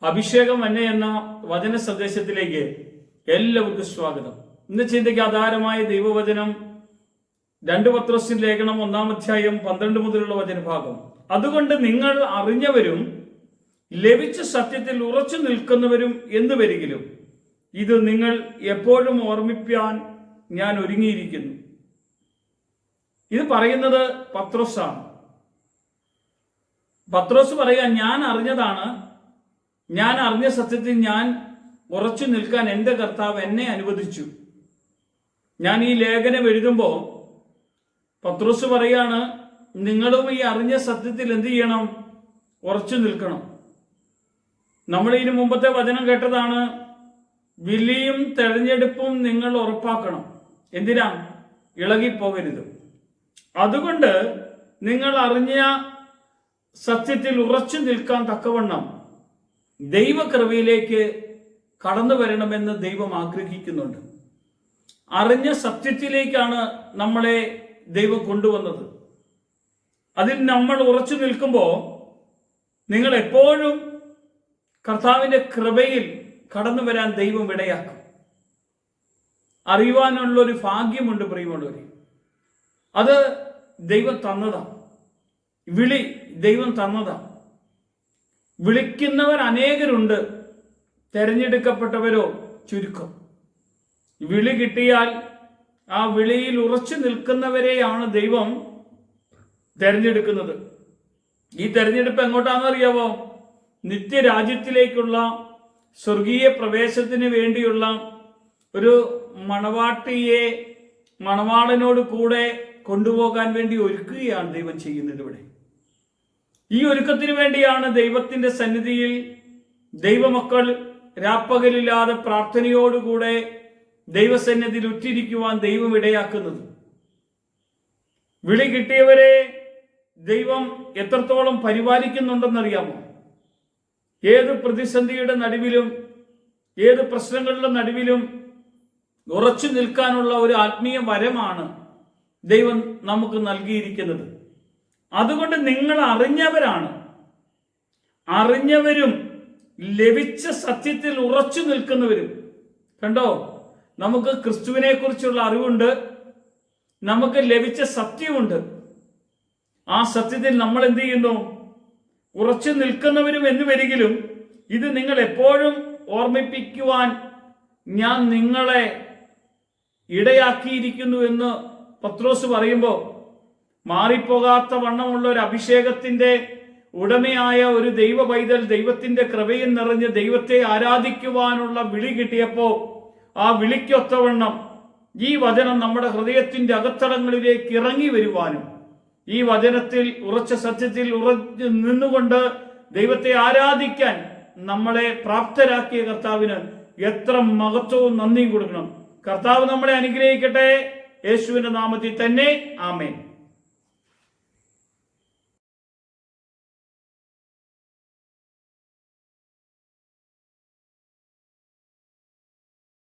അഭിഷേകം എന്നെ എന്ന വചന സന്ദേശത്തിലേക്ക് എല്ലാവർക്കും സ്വാഗതം. ഇന്ന് ചിന്തയ്ക്ക് ആധാരമായ ദൈവവചനം 2 പത്രോസിന്റെ ലേഖനം 1-ാം അധ്യായം 12 മുതലുള്ള വചനഭാഗം. അതുകൊണ്ട് നിങ്ങൾ അറിഞ്ഞവരും ലഭിച്ച സത്യത്തിൽ ഉറച്ചു നിൽക്കുന്നവരും എന്ന് വരികിലും ഇത് നിങ്ങൾ എപ്പോഴും ഓർമ്മിപ്പാൻ ഞാൻ ഒരുങ്ങിയിരിക്കുന്നു. ഇത് പറയുന്നത് പത്രോസാണ്. പത്രോസ് പറയുക, ഞാൻ അറിഞ്ഞതാണ്, ഞാൻ അറിഞ്ഞ സത്യത്തിൽ ഞാൻ ഉറച്ചു നിൽക്കാൻ എൻ്റെ കർത്താവ് എന്നെ അനുവദിച്ചു. ഞാൻ ഈ ലേഖനം എഴുതുമ്പോൾ പത്രോസ് പറയാണ്, നിങ്ങളും ഈ അറിഞ്ഞ സത്യത്തിൽ എന്ത് ചെയ്യണം? ഉറച്ചു നിൽക്കണം. നമ്മൾ ഇതിനു മുമ്പത്തെ വചനം കേട്ടതാണ്, വിളിയും തെരഞ്ഞെടുപ്പും നിങ്ങൾ ഉറപ്പാക്കണം. എന്തിനാ? ഇളകിപ്പോകരുത്. അതുകൊണ്ട് നിങ്ങൾ അറിഞ്ഞ സത്യത്തിൽ ഉറച്ചു നിൽക്കാൻ തക്കവണ്ണം ദൈവകൃപയിലേക്ക് കടന്നു വരണമെന്ന് ദൈവം ആഗ്രഹിക്കുന്നുണ്ട്. അറിഞ്ഞ സത്യത്തിലേക്കാണ് നമ്മളെ ദൈവം കൊണ്ടുവന്നത്. അതിൽ നമ്മൾ ഉറച്ചു നിൽക്കുമ്പോൾ നിങ്ങൾ എപ്പോഴും കർത്താവിന്റെ കൃപയിൽ കടന്നു വരാൻ ദൈവം ഇടയാക്കും. അറിയുവാനുള്ളൊരു ഭാഗ്യമുണ്ട് പ്രിയമുള്ളവരെ. അത് ദൈവം തന്നതാണ്. വിളി ദൈവം തന്നതാണ്. വിളിക്കുന്നവർ അനേകരുണ്ട്, തെരഞ്ഞെടുക്കപ്പെട്ടവരോ ചുരുക്കം. വിളി കിട്ടിയാൽ ആ വിളിയിൽ ഉറച്ചു നിൽക്കുന്നവരെയാണ് ദൈവം തെരഞ്ഞെടുക്കുന്നത്. ഈ തെരഞ്ഞെടുപ്പ് എങ്ങോട്ടാണെന്ന് അറിയാവോ? നിത്യരാജ്യത്തിലേക്കുള്ള സ്വർഗീയ പ്രവേശത്തിന് വേണ്ടിയുള്ള ഒരു മണവാട്ടിയെ മണവാളനോട് കൂടെ കൊണ്ടുപോകാൻ വേണ്ടി ഒരുക്കുകയാണ് ദൈവം ചെയ്യുന്നത്. ഇവിടെ ഈ ഒരുക്കത്തിന് വേണ്ടിയാണ് ദൈവത്തിന്റെ സന്നിധിയിൽ ദൈവമക്കൾ രാപ്പകലില്ലാതെ പ്രാർത്ഥനയോടുകൂടെ ദൈവസന്നിധിയിൽ ഉറ്റിരിക്കുവാൻ ദൈവം ഇടയാക്കുന്നത്. വിളി കിട്ടിയവരെ ദൈവം എത്രത്തോളം പരിപാലിക്കുന്നുണ്ടെന്നറിയാമോ? ഏത് പ്രതിസന്ധിയുടെ നടുവിലും ഏത് പ്രശ്നങ്ങളുടെ നടുവിലും ഉറച്ചു നിൽക്കാനുള്ള ഒരു ആത്മീയ വരമാണ് ദൈവം നമുക്ക് നൽകിയിരിക്കുന്നത്. അതുകൊണ്ട് നിങ്ങൾ അറിഞ്ഞവരാണ്, അറിഞ്ഞവരും ലഭിച്ച സത്യത്തിൽ ഉറച്ചു നിൽക്കുന്നവരും. കണ്ടോ, നമുക്ക് ക്രിസ്തുവിനെ കുറിച്ചുള്ള അറിവുണ്ട്, നമുക്ക് ലഭിച്ച സത്യമുണ്ട്. ആ സത്യത്തിൽ നമ്മൾ എന്ത് ചെയ്യുന്നു? ഉറച്ചു നിൽക്കുന്നവരും എന്ന് വരികിലും ഇത് നിങ്ങൾ എപ്പോഴും ഓർമ്മിപ്പിക്കുവാൻ ഞാൻ നിങ്ങളെ ഇടയാക്കിയിരിക്കുന്നു എന്ന് പത്രോസ് പറയുമ്പോൾ, മാറിപ്പോകാത്ത വണ്ണമുള്ള ഒരു അഭിഷേകത്തിന്റെ ഉടമയായ ഒരു ദൈവ പൈതൽ ദൈവത്തിന്റെ കൃപയിൽ നിറഞ്ഞ് ദൈവത്തെ ആരാധിക്കുവാനുള്ള വിളി കിട്ടിയപ്പോ ആ വിളിക്കൊത്തവണ്ണം ഈ വചനം നമ്മുടെ ഹൃദയത്തിന്റെ അകത്തളങ്ങളിലേക്ക് ഇറങ്ങി വരുവാനും ഈ വചനത്തിൽ ഉറച്ച സത്യത്തിൽ ഉറച്ചു നിന്നുകൊണ്ട് ദൈവത്തെ ആരാധിക്കാൻ നമ്മളെ പ്രാപ്തരാക്കിയ കർത്താവിന് എത്ര മഹത്വവും നന്ദിയും കൊടുക്കണം. കർത്താവ് നമ്മളെ അനുഗ്രഹിക്കട്ടെ. യേശുവിന്റെ നാമത്തിൽ തന്നെ ആമേൻ.